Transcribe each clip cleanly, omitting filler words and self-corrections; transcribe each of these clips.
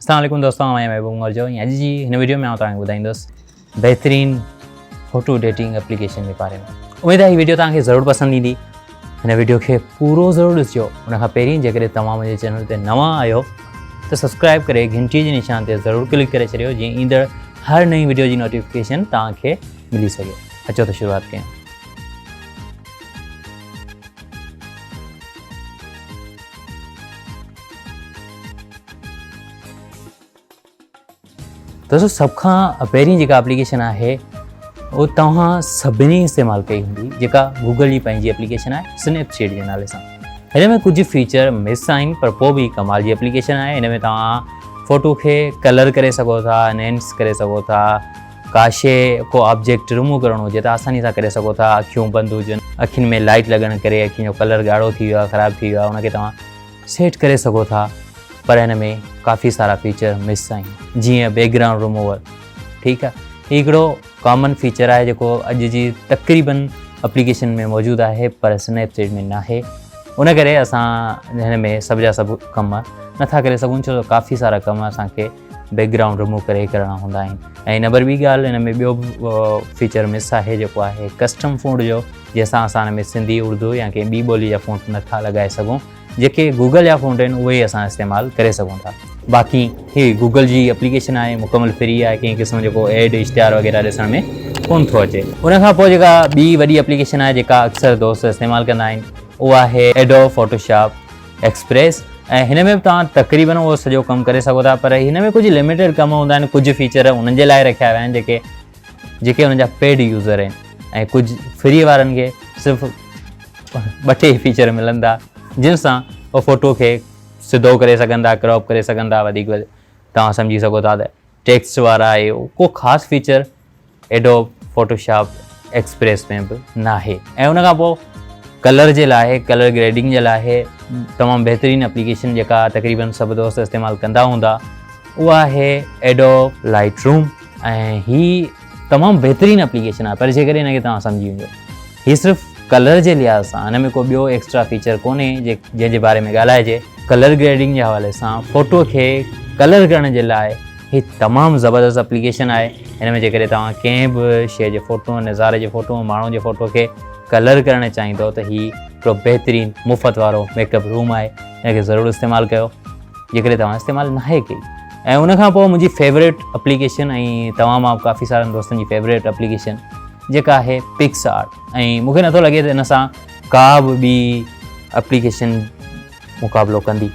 अस्सलाम वालेकुम दोस्तों, मैं महबूब उमर जो अॼु जी हिन वीडियो में तव्हांखे ॿुधाईंदुसि बहितरीन फोटो एडिटिंग एप्लीकेशन के बारे में। उम्मीद आहे हीअ वीडियो तव्हांखे ज़रूरु पसंदि ईंदी। हिन वीडियो खे पूरो ज़रूरु ॾिसिजो। उनखां पहिरीं जेकॾहिं तव्हां मुंहिंजे चैनल ते नवां आहियो त सब्सक्राइब करे घंटी जे निशान ते ज़रूरु क्लिक करे छॾियो जीअं ईंदड़ हर नई वीडियो जी नोटिफिकेशन तव्हांखे मिली सघे। अचो त शुरूआत कयूं। दोस्तों, सब खां पहिरीं जेका एप्लीकेशन आहे वो तव्हां सभिनी इस्तेमालु कई हूंदी, जेका गूगल जी पंहिंजी एप्लीकेशन आहे स्नैपचैट जे नाले सां। हिन में कुझु फीचर मिस आहिनि पर पोइ बि कमाल जी एप्लीकेशन आहे। हिन में तव्हां फ़ोटो खे कलर करे सघो था, एनहेंस करे सघो था, काशे को ऑब्जेक्ट रिमूव करणो हुजे त आसानी सां करे सघो था। अखियूं बंदि हुजनि, अखियुनि में लाइट लॻण करे अखियुनि जो कलर ॻाढ़ो थी वियो आहे, ख़राबु थी वियो आहे, उनखे तव्हां सेट करे सघो था। पर हिन में काफ़ी सारा फीचर मिस आहिनि, जीअं बैकग्राउंड रिमूवर। ठीकु आहे, हीउ हिकिड़ो कॉमन फीचर आहे जेको अॼु जी तक़रीबन एप्लीकेशन में मौजूदु आहे पर स्नैपचैट में नाहे। उन करे असां हिन में सभ जा सभु कम नथा करे सघूं, छो त काफ़ी सारा कम असांखे बैकग्राउंड रिमूव करे करणा हूंदा आहिनि। ऐं नंबर ॿी ॻाल्हि, हिन में ॿियो फीचर मिस आहे जेको आहे कस्टम फ़ॉन्ट जो, जंहिंसां असां हिन में सिंधी, उर्दू या कंहिं ॿी ॿोली जा फ़ॉन्ट नथा लॻाए सघूं। जेके गूगल जा फ़ॉन्ट आहिनि उहे ई असां इस्तेमालु करे सघूं था। बाक़ी ही गूगल जी एप्लीकेशन आहे, मुकमल फ्री आहे, कंहिं क़िस्म जेको एड इश्तिहार वग़ैरह ॾिसण में कोन थो अचे। उनखां पोइ जेका ॿी वॾी एप्लीकेशन आहे जेका अक्सर दोस्त इस्तेमालु कंदा आहिनि उहा आहे एडोब फोटोशॉप एक्सप्रेस। ऐं हिन में बि तव्हां तक़रीबन उहो सॼो कमु करे सघो था, पर हिन में कुझु लिमिटेड कम हूंदा आहिनि। कुझु फीचर उन्हनि जे लाइ रखिया विया आहिनि जेके हुननि जा पेड यूज़र आहिनि, ऐं कुझु फ्री वारनि खे सिर्फ़ु 2-3 फीचर मिलंदा जिन सां उहो फ़ोटो खे सिधो करे सघंदा, क्रॉप करे सघंदा। वधीक तव्हां सम्झी सघो था त टेक्स्ट वारा आहे को ख़ासि फीचर एडोब फोटोशॉप एक्सप्रेस में बि नाहे। ऐं उनखां पोइ कलर जे लाइ, कलर ग्रेडिंग जे लाइ तमामु बहितरीनु एप्लीकेशन जेका तक़रीबन सभु दोस्त इस्तेमालु कंदा हूंदा उहा आहे एडोब लाइट रूम। ऐं हीअ तमामु बहितरीनु एप्लीकेशन आहे, पर जेकॾहिं हिनखे तव्हां सम्झी वञो, हीअ सिर्फ़ु कलर जे लिहाज़ सां, हिन में को ॿियो एक्स्ट्रा फीचर कोन्हे जंहिंजे बारे में ॻाल्हाइजे। कलर ग्रेडिंग जे हवाले सां फ़ोटो खे कलर करण जे लाइ हीअ तमामु ज़बरदस्त एप्लीकेशन आहे। हिन में जेकॾहिं तव्हां कंहिं बि शइ जे फ़ोटो, नज़ारे जे फ़ोटो, माण्हू जे फ़ोटो खे कलर करणु चाहींदो त हीअ हिकिड़ो बहितरीनु मुफ़्त वारो मेकअप रूम आहे। हिनखे ज़रूरु इस्तेमालु कयो जेकॾहिं तव्हां इस्तेमालु नाहे कई। ऐं उनखां पोइ मुंहिंजी फेवरेट एप्लीकेशन, ऐं तव्हां मां काफ़ी सारनि दोस्तनि जी फेवरेट एप्लीकेशन जेका आहे पिक्सआर्ट। ऐं मूंखे नथो लॻे त हिन सां का बि ॿी एप्लीकेशन मुक़ाबिलो कंदी।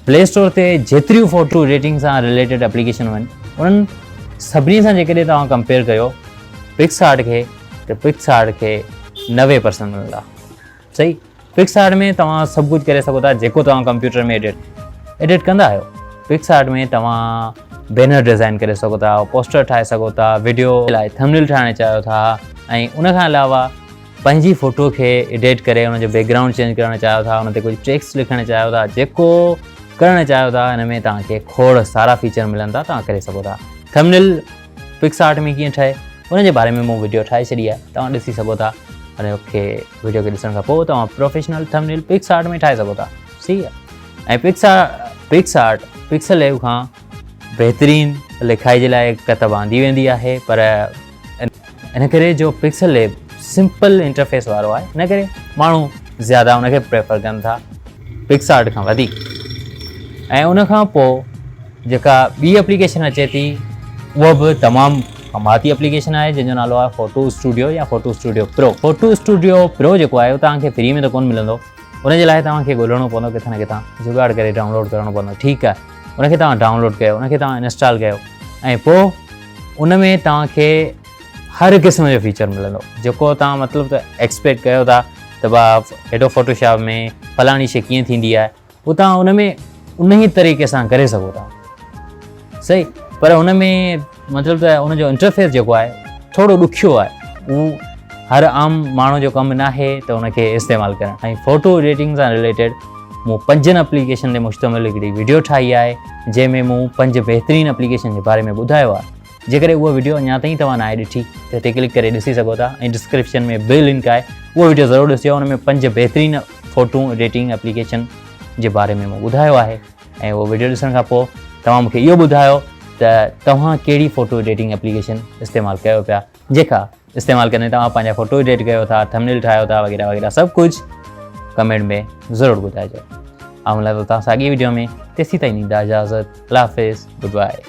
प्ले स्टोर ते जेतिरियूं फ़ोटो एडिटिंग सां रिलेटेड एप्लीकेशन आहिनि उन्हनि सभिनी सां जेकॾहिं तव्हां कंपेयर कयो पिक्सआर्ट खे, त पिक्सआर्ट खे 90% मिलंदा। सही, पिक्सआर्ट में तव्हां सभु कुझु करे सघो था जेको तव्हां कंप्यूटर में एडिट कंदा आहियो। पिक्सआर्ट में तव्हां बैनर डिज़ाइन करे सघो था, पोस्टर ठाहे सघो था, वीडियो लाइ थंबनेल ठाहिणु चाहियो था, ऐं उनखां अलावा पंहिंजी फ़ोटो खे एडिट करे हुनजो बैकग्राउंड चेंज करणु चाहियो था, हुन ते कुझु टेक्स्ट लिखणु चाहियो था, जेको करणु चाहियो था हिन में तव्हांखे खोड़ सारा फीचर मिलंदा, तव्हां करे सघो था। थंबनेल पिक्सआर्ट में कीअं ठहे उनजे बारे में मूं वीडियो ठाहे छॾी आहे, तव्हां ॾिसी सघो था। हुनखे वीडियो खे ॾिसण खां पोइ तव्हां प्रोफेशनल थंबनेल पिक्सआर्ट में ठाहे सघो था। सही आहे। ऐं पिक्सआर्ट पिक्सल लैब खां बहितरीनु लिखाई जे लाइ किताब आंदी वेंदी आहे, पर इन करे जो पिक्सल लैब सिंपल इंटरफेस वारो आहे, इन करे माण्हू ज़्यादा उनखे प्रेफर कनि था पिक्सआर्ट खां वधीक। ऐं उनखां पोइ जेका ॿी एप्लीकेशन अचे थी उहा बि तमामु कमाती एप्लीकेशन आहे, जंहिंजो नालो आहे फ़ोटो स्टूडियो या photo studio pro. Photo studio pro जेको आहे उहो तव्हांखे फ्री में त कोन मिलंदो, उनजे लाइ तव्हांखे ॻोल्हणो पवंदो, किथां न किथां जुगाड़ करे डाउनलोड करणो पवंदो। ठीकु आहे, उनखे तव्हां डाउनलोड कयो, उनखे तव्हां इंस्टॉल कयो, ऐं पोइ उन में तव्हांखे हर क़िस्म जो फीचर मिलंदो जेको तव्हां मतिलबु त एक्सपेक्ट कयो था त भाउ एडोब फोटोशॉप में फलाणी शइ कीअं थींदी आहे, उहो तव्हां उन में उन ई तरीक़े सां करे सघो था। सही, पर उन में मतिलबु त उनजो इंटरफेस जेको आहे थोरो ॾुखियो आहे, उहो हर आम माण्हू जो कमु नाहे त उनखे इस्तेमालु करणु। ऐं फ़ोटो एडिटिंग सां रिलेटेड मूं 5 एप्लीकेशन ते मुश्तमिल हिकिड़ी वीडियो ठाही आहे, जंहिंमें मूं 5 बहितरीनु एप्लीकेशन जे बारे में ॿुधायो आहे। जेकॾहिं उहा वीडियो अञा ताईं तव्हां नाहे ॾिठी त हिते क्लिक करे ॾिसी सघो था, ऐं डिस्क्रिप्शन में बि लिंक आहे, उहा वीडियो ज़रूरु ॾिसिजो। हुन में 5 बहितरीनु फ़ोटो एडिटिंग एप्लीकेशन जे बारे में मूं ॿुधायो आहे। ऐं उहो वीडियो ॾिसण खां पोइ तव्हां मूंखे इहो ॿुधायो त तव्हां कहिड़ी फ़ोटो एडिटिंग एप्लीकेशन इस्तेमालु कयो पिया, जेका इस्तेमालु कंदे तव्हां पंहिंजा फ़ोटो एडिट कयो था, थंबनेल ठाहियो था वग़ैरह वग़ैरह सभु कुझु कमेंट में ज़रूरु ॿुधाइजो। ऐं मिलंदो तव्हां सां अॻी वीडियो में, तेसीं ताईं ॾींदा इजाज़त। अल्लाह हाफ़िज़, गुड बाय।